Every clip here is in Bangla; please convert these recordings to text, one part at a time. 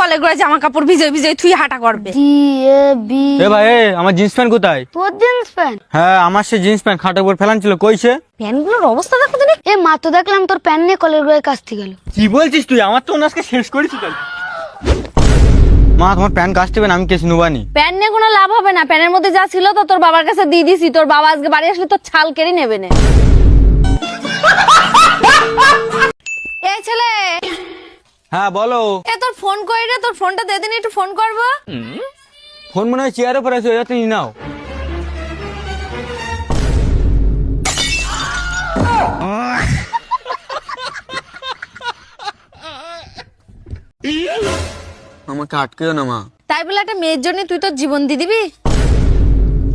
কলে করে জামা কাপড় ভিজে ভিজে তুই হাঁটা করবে। এ ভাই আমার জিন্স প্যান্ট কোথায়? তোর জিন্স প্যান্ট? হ্যাঁ আমার সে জিন্স প্যান্ট খাটের উপর ফেলান ছিল, কইছে? প্যান্টগুলোর অবস্থা দেখো দিনে। এ মা তো দেখলাম তোর প্যান্ট নিয়ে কলের গোড়ায় কাচতে গেল। কি বলছিস তুই? আমার তো আজকে শেষ করেছি তাই। মা তোমার প্যান্ট কাচতে হবে না, আমি কেস নুবানি। প্যান্ট নিয়ে কোনো লাভ হবে না, প্যানের মধ্যে যা ছিল তো তোর বাবার কাছে দিয়ে দিছি, তোর বাবা আজকে বাড়ি আসলে তোর ছাল কেড়ে নেবে না। এই ছেলে, হ্যাঁ বলো। এ তোর ফোন কই রে? তোর ফোনটা দে দিন, একটু ফোন করবো। ফোন মনে হয় চেয়ারের উপর আছে, ওই যাতে নিয়ে নাও। আমাকে আটকেও না মা। তাই বলে একটা মেয়ের জন্য তুই তোর জীবন দিয়ে দিবি?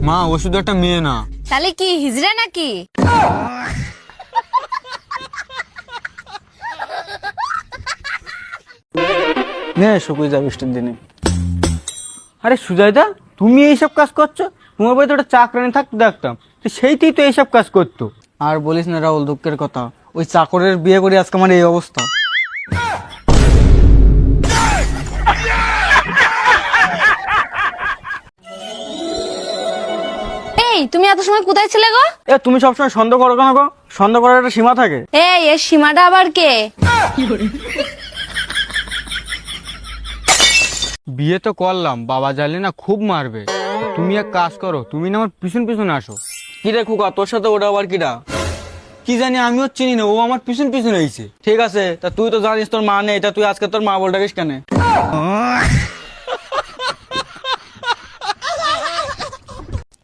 মা ও শুধু একটা মেয়ে না। তাহলে কি হিজড়া নাকি? নে শুকুই যা বৃষ্টির দিনে। আরে সুজয়দা, তুমি এইসব কাজ করছো? তোমার বাড়িতে ওটা চাকরানি থাকতো দেখতাম, তো সেইটাই তো এইসব কাজ করতো। আর বলিস না রাহুল, দুঃখের কথা, ওই চাকরের বিয়ে করে আজকে আমার এই অবস্থা। এই তুমি এত সময় কোথায় ছিলে গো? এ তুমি সবসময় সন্দেহ করো কেন গো? সন্দেহ করার একটা সীমা থাকে। এই এর সীমাটা আবার কে? বিয়ে তো করলাম, বাবা জানলে না খুব মারবে। তুমি এক কাজ করো, তুমি না আমার পিছন পিছন আসো। কি রে খোকা, তোর সাথে ওটা আবার কিরা? কি জানি, আমিও চিনি না, ও আমার পিছন পিছন হয়েছে। ঠিক আছে, তা তুই তো জানিস তোর মা নেই, তা তুই আজকে তোর মা বলটাকিস কেন?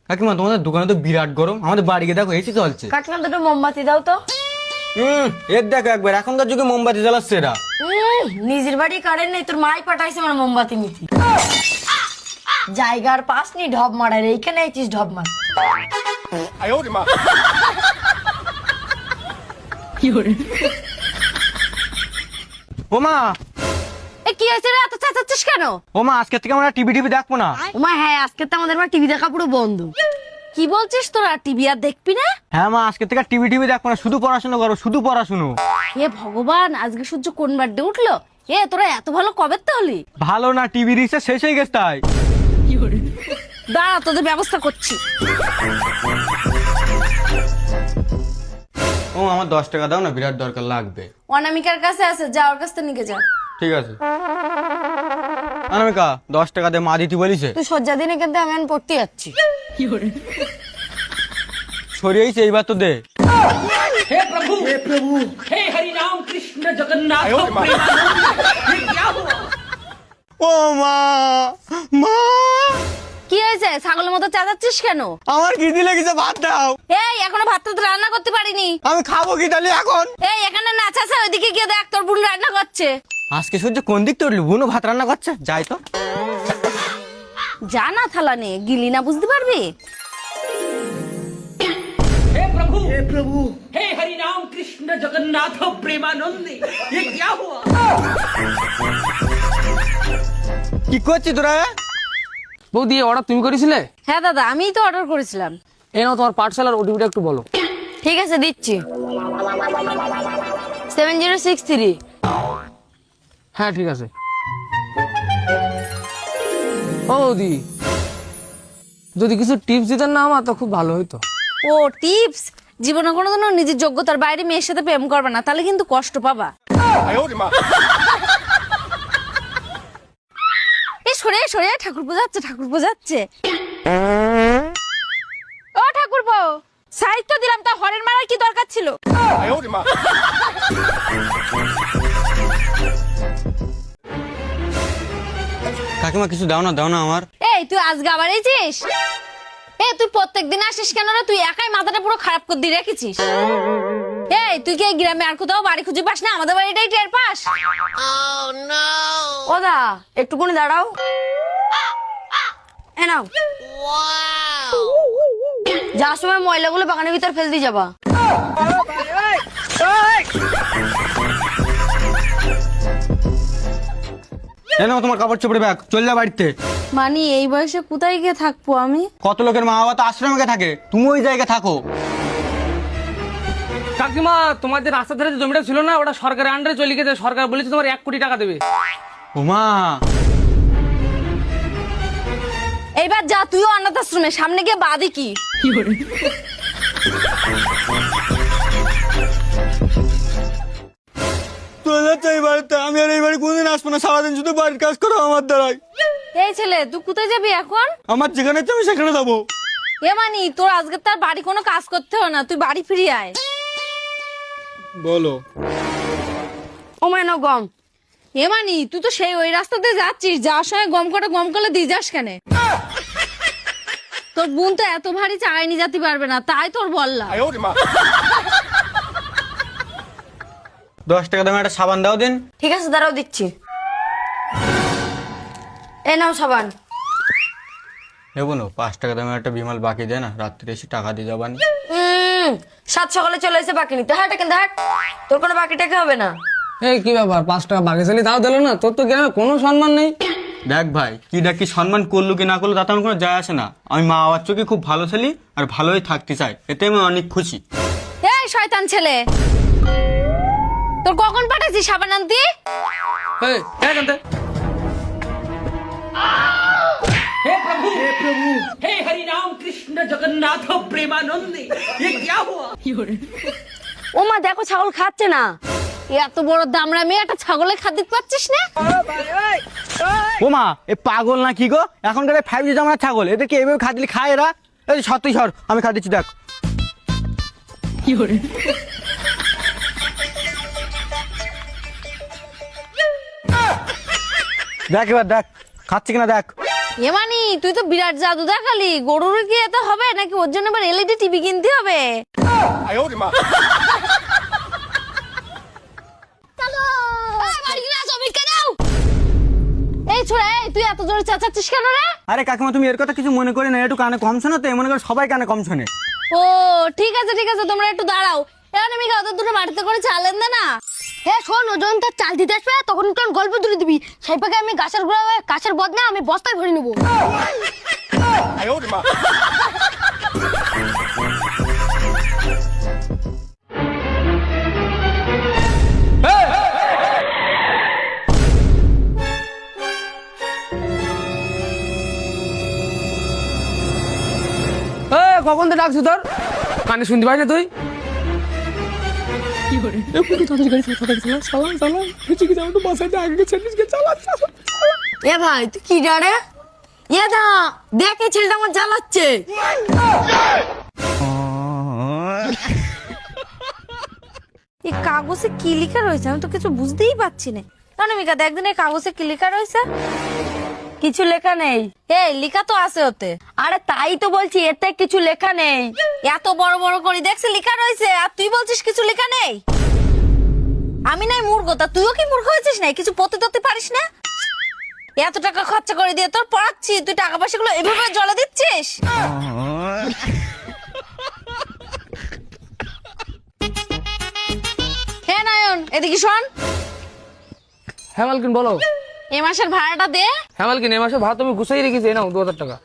কাকিমা তোমাদের দোকানে তো বিরাট গরম, আমাদের বাড়ি গিয়ে দেখো এসি চলছে। কাকিমা দুটো মোমবাতি দাও তো। এর দেখো একবার, এখনকার যুগে মোমবাতি জ্বালাচ্ছে এরা। নিজের বাড়ি কারেন্ট নেই, তোর মাই পাঠাইছে আমার মোমবাতি নিতে। জায়গার পাস নি ঢপ মারার, এইখানে আইছিস ঢপ মার। ও মা, এ কি হয়েছে রে, এত চেঁচাচ্ছিস কেন? ও মা, আজকে থেকে আমরা টিভি টিভি দেখবো না। ওমা হ্যাঁ, আজকে তো আমাদের টিভি দেখা পুরো বন্ধ। কি বলছিস, তোরা টিভি আর দেখবি না? হ্যাঁ মা, আজকে থেকে টিভি টিভি দেখবো না, শুধু পড়াশোনা করো, শুধু পড়াশুনো। এ ভগবান, আজকে সূর্য কোন বাড্ডে উঠলো? এ তোরা এত ভালো কবে তো হলি? ভালো না, টিভি রিচার্জ শেষ হয়ে গেছে তাই। দাঁড়া, তোদের ব্যবস্থা করছি। ও আমার 10 টাকা দাও না, বিরাট দরকার লাগবে। অনামিকার কাছে আছে, যা ওর কাছ থেকে নিয়ে যা। ঠিক আছে অনামিকা, 10 টাকা দিয়ে মা দিতে বলিছে। তুই সজ্জা দিনে কিন্তু আমি এখন পড়তে যাচ্ছি। সরিয়েছে এইবার তো দে। हे प्रभु हे हरि राम कृष्ण जगन्नाथ ये क्या हुआ? ও মা, মা কি হয়েছে? ছাগলের মতো চেঁচাচ্ছিস কেন? আমার খিদে লেগেছে, ভাত দাও। এই এখনো ভাত তো রান্না করতে পারিনি। আমি খাবো কি তাহলে এখন? এই এখানে নাচ আছে, ওইদিকে গিয়ে দেখ তোর বোন রান্না করছে। আজকে সূর্য কোন দিক থেকে উঠলি? বুনো ভাত রান্না করছে, যাই তো। যা না থালা নে, গিলি না বুঝতে পারবি। हे प्रभु हे हरि राम कृष्ण जगन्नाथ प्रेमानंद ये क्या हुआ? কি করছিস তোরা? বৌদি অর্ডার তুমি করেছিলে? হ্যাঁ দাদা, আমিই তো অর্ডার করেছিলাম। এই নাও তোমার পার্সেল, ওটিপিটা একটু বলো। ঠিক আছে দিচ্ছি। 7063। হ্যাঁ ঠিক আছে। ও বৌদি, যদি কিছু টিপস দিতেন না আমার, তো খুব ভালো হইতো। ও টিপস? জীবনে কোনোদিনও নিজের যোগ্যতার বাইরে মেয়ের সাথে প্রেম করবে না, তাহলে কিন্তু কষ্ট পাবা। এই সরে সরে, ঠাকুর বোঝাচ্ছে, ঠাকুর বোঝাচ্ছে। ও ঠাকুর বউ, সাইজ তো দিলাম, তা হরেন মারার কি দরকার ছিল? কাকিমা কিছু দাও না, দাও না আমার। এই তুই আজকে আবার এইছিস? এই তুই প্রত্যেকদিন আসিস কেন রে? তুই একাই মাথাটা পুরো খারাপ করে দিয়ে রেখেছিস। এই তুই কি এই গ্রামে আর কোথাও বাড়ি খুঁজে পাস না? আমাদের বাড়িটাই টের পাস। ও দা, একটুখানি দাঁড়াও। এ নাও। যাওয়ার সময় ময়লাগুলো বাগানের ভিতর ফেল দিয়ে যাবা। এই নাও তোমার কাপড় চোপড়ে ব্যাগ, চল যা বাড়িতে। মানে এই বয়সে কোথায় গিয়ে থাকবো আমি? কত লোকের মা বাবা তো আশ্রমে থাকে, তুমি ওই জায়গায় থাকো। কাকিমা, তোমার যে রাস্তা ধারে যে জমিটা ছিল না, ওটা সরকারের আন্ডারে চলে গেছে। সরকার বলেছে তোমার 1 কোটি টাকা দেবে। ওমা এইবার যা তুইও অনাথ আশ্রমের সামনে গিয়ে বাদি কি তোরা তো এই বাড়িতে, আমি আর এই বাড়ি কোনদিন আসবো না, সারাদিন শুধু বাড়ির কাজ করো আমার দ্বারাই। এই ছেলে তুই কোথায় যাবি এখন? আমার যেখানে ইচ্ছে আমি সেখানে যাবো। এ মানি তোর আজকে তার বাড়ি কোনো কাজ করতে হবে না, তুই বাড়ি ফিরে আয়। বলো। ও মাই নো গম। এ মানি তুই তো সেই ওই রাস্তাতে যাচ্ছিস, যাওয়ার সময় গম কলে দিয়ে যাস কেন? তোর বোন তো এত ভারী চাগাই নিয়ে যেতে পারবে না, তাই তোর বললাম। 10 টাকা দামে একটা সাবান দাও দিন। ঠিক আছে দাঁড়াও দিচ্ছি। এই নাও সাবান। নেবো না, 5 টাকা দামে একটা বিমাল বাকি দেয় না, রাত্রে এসে টাকা দিয়ে যাবানি। সাত সকালে চলে এসে বাকি নিতে। হ্যাঁ টাকা দেখ, তোর কোনো বাকি টাকা হবে না। এই কি ব্যাপার, 5 টাকা বাকি ছিলি তাও দিল না? তোর তো গ্রামে কোনো সম্মান নেই। দেখ ভাই, কি ডাকি সম্মান করলো কি না করলো তাতে আমার কোনো যায় আসে না। আমি মা বাবার চোখে খুব ভালো ছেলে আর ভালোই থাকতে চাই, এতে আমি অনেক খুশি। এই শয়তান ছেলে, তোর কখন পাঠাইছি সাবান আনতি? এই এখান থেকে हे प्रभु हे हरि राम कृष्ण जगन्नाथ प्रेमानंद ये क्या हुआ? ও মা দেখো ছাগল খাচ্ছে না। এত বড় দামড়া মেয়ে একটা ছাগলের খাদ্য পাচ্ছিস না? ওমা এ পাগল না কি গো, এখনকার 5G জামানার ছাগল, এদেরকে এইভাবে খাদ্য খায় এরা। এই সত্যি সর, আমি খাদ্য দিচ্ছি দেখ। দেখ এবার দেখ খাচ্ছে কিনা দেখ। এ মানি তুই তো বিরাট জাদু দেখালি, গরুর কি এত হবে নাকি? ওর জন্য আবার এলইডি টিভি কিনতে হবে। এই ছোড়া, এই তুই এত জোরে চেঁচাচ্ছিস কেন রে? আরে কাকিমা তুমি এর কথা কিছু মনে করে না, একটু কানে কম শোনো তো, মনে করে সবাই কানে কম শোনে। ও ঠিক আছে তোমরা একটু দাঁড়াও। এখন আমি ওদের দুটো বাড়িতে করে চালেন দে না। হে শোন, ও যখন তার চাল দিতে আসবে তখন তোর গল্প তুলে দিবি। সেই পাকে আমি গাছের গোড়া হয়ে গাছের বদনা আমি বস্তায় ভরে নেবো। কখন তো ডাকছি তোর কানে শুনতে পাই না তুই? এ ভাই তুই কি জানে? এ দা দেখ, এই ছেলেটা আমার জ্বালাচ্ছে। এই কাগজে কি লেখা রয়েছে আমি তো কিছু বুঝতেই পারছি না। অনামিকা দেখ দিন এই কাগজে কি লেখা রয়েছে। কিছু লেখা নেই। এই লেখা তো আছে ওতে। আরে তাই তো বলছি, এতে কিছু লেখা নেই। এত বড় বড় করে দেখছি লেখা রয়েছে, আর তুই বলছিস কিছু লেখা নেই। আমি নাই মূর্খ, তা তুইও কি মূর্খ হয়েছিস না? কিছু পড়তে টরতে পারিস না? এত টাকা খরচা করে দিয়ে তোর পড়াচ্ছি, তুই টাকা পয়সা গুলো এভাবে জলে দিচ্ছিস? হ্যাঁ নয়ন, এদিকে শোন। হ্যাঁ মালকিন বলো। এ মাসের ভাড়াটা দে। হ্যাঁ মালকিন, এই মাসে ভাড়া তুমি গুছাই রেখেছি, নাও 2000 টাকা।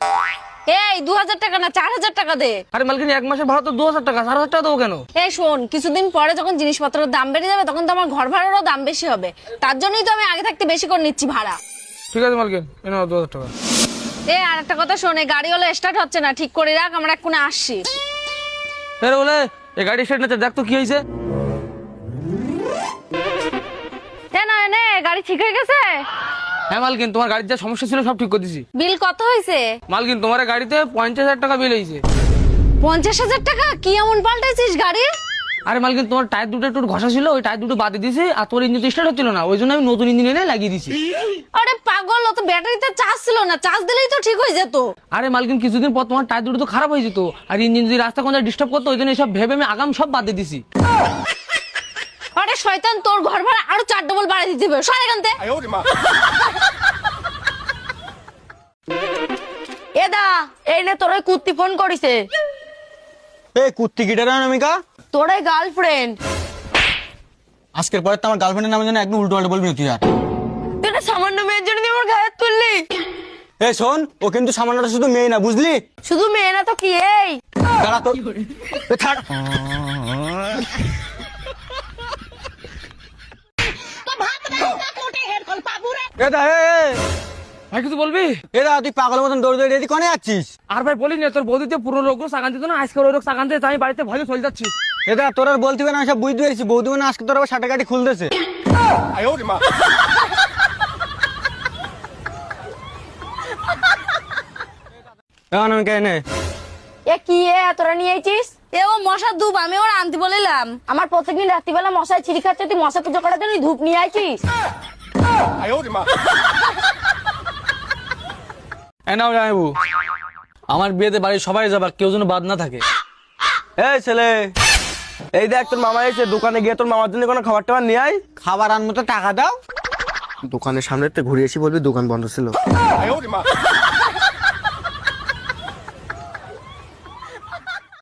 এই 2000 টাকা না 4000 টাকা দে। আরে মালকিন, এক মাসের ভাড়া তো 2000 টাকা, 4000 টাকা দেবো কেন? এই শোন, কিছুদিন পরে যখন জিনিসপত্রের দাম বেড়ে যাবে তখন তো আমার ঘর ভাড়ারও দাম বেশি হবে, তার জন্যই তো আমি আগে থাকতে বেশি করে নিচ্ছি ভাড়া। ঠিক আছে মালকিন, এই নাও 2000 টাকা। এই আর একটা কথা শোন, এই গাড়ি হলো স্টার্ট হচ্ছে না, ঠিক করে রাখ, আমরা এক্ষুনি আসছি। এর বলে এই গাড়ি স্টার্ট নিতে দেখ তো কি হয়েছে। নে গাড়ি ঠিক হয়ে গেছে? হ্যাঁ মালকিন, তোমার গাড়ির যা সমস্যা ছিল সব ঠিক করে দিছি। বিল কত হয়েছে? মালকিন তোমার গাড়িতে 50,000 টাকা বিল হয়েছে। 50,000 টাকা? কি এমন পাল্টাইছিস গাড়ি? আরে মালকিন, তোমার টায়ার দুটো একটু ঘষা ছিল, ওই টায়ার দুটো বাদে দিয়েছি, আর তোর ইঞ্জিন স্টার্ট হচ্ছিল না, ওই জন্য আমি নতুন ইঞ্জিন এনে লাগিয়ে দিছি। আরে পাগল, ও তো ব্যাটারিতে চার্জ ছিল না, চার্জ দিলেই তো ঠিক হয়ে যেত। আরে মালকিন, কিছুদিন পর তোমার টায়ার দুটো তো খারাপ হয়ে যেত, আর ইঞ্জিন যদি রাস্তা কোন ডিস্টার্ব করতো, ওই জন্য সব ভেবে আমি আগাম সব বাদে দিছি। আরে শয়তান, তোর ঘর ভাড়া আরো 4 ডবল বাড়াই দিতে হবে, সর এখান থেকে। এ দা, এই নে তোর ওই কুত্তি ফোন করিছে। এই কুত্তি গিটার অনামিকা, তোর ওই গার্লফ্রেন্ড। আজকের পরে তো আমার গার্লফ্রেন্ডের নামে যেন একদম উল্টো পাল্টা বলবি না তুই আর। তুই না সামান্য মেয়ের জন্য তুই আমার গায়ে তুললি। এই শোন, ও কিন্তু সামান্যটা শুধু মেয়ে না, বুঝলি? শুধু মেয়ে না তো কি? এই দাঁড়া তো, এ থাক। तो भात नहीं ना कूटे हैं এদা ভাই কিছু বলবি? এদা তুই পাগলের মতন দৌড় দৌড়ে এদিকে কোনে যাচ্ছিস? আর ভাই বলিনি তোর বৌদিতে পুরো লোক সাগান দিত না, আজকে ওই লোক সাগান দিতে আমি বাড়িতে ভয়ে চলে যাচ্ছি। এদা তোর আর বলতে হবে না, আমি সব বুঝতে পেরেছি। বৌদি মানে আজকে তোর আবার সাটাকাটি খুলতেছে। এখন আমি কেন এ কি তোরা নিয়ে আইছিস? এ ও মশার ধূপ, আমি ওর আনতে বলিলাম। আমার প্রত্যেকদিন রাত্রিবেলা মশায় ছিড়ি খাচ্ছে, তুই মশা পুজো করার জন্য ধূপ নিয়ে আইছিস? এনাও জানাবো আমার বিয়েতে বাড়ির সবাই যাবা, কেউ যেন বাদ না থাকে। এই ছেলে, এই দেখ তোর মামা এসে, দোকানে গিয়ে তোর মামার জন্য কোনো খাবার টাবার নিয়ে আয়। খাবার আনবো তো টাকা দাও। দোকানের সামনে ঘুরে এসে বলবি দোকান বন্ধ ছিল।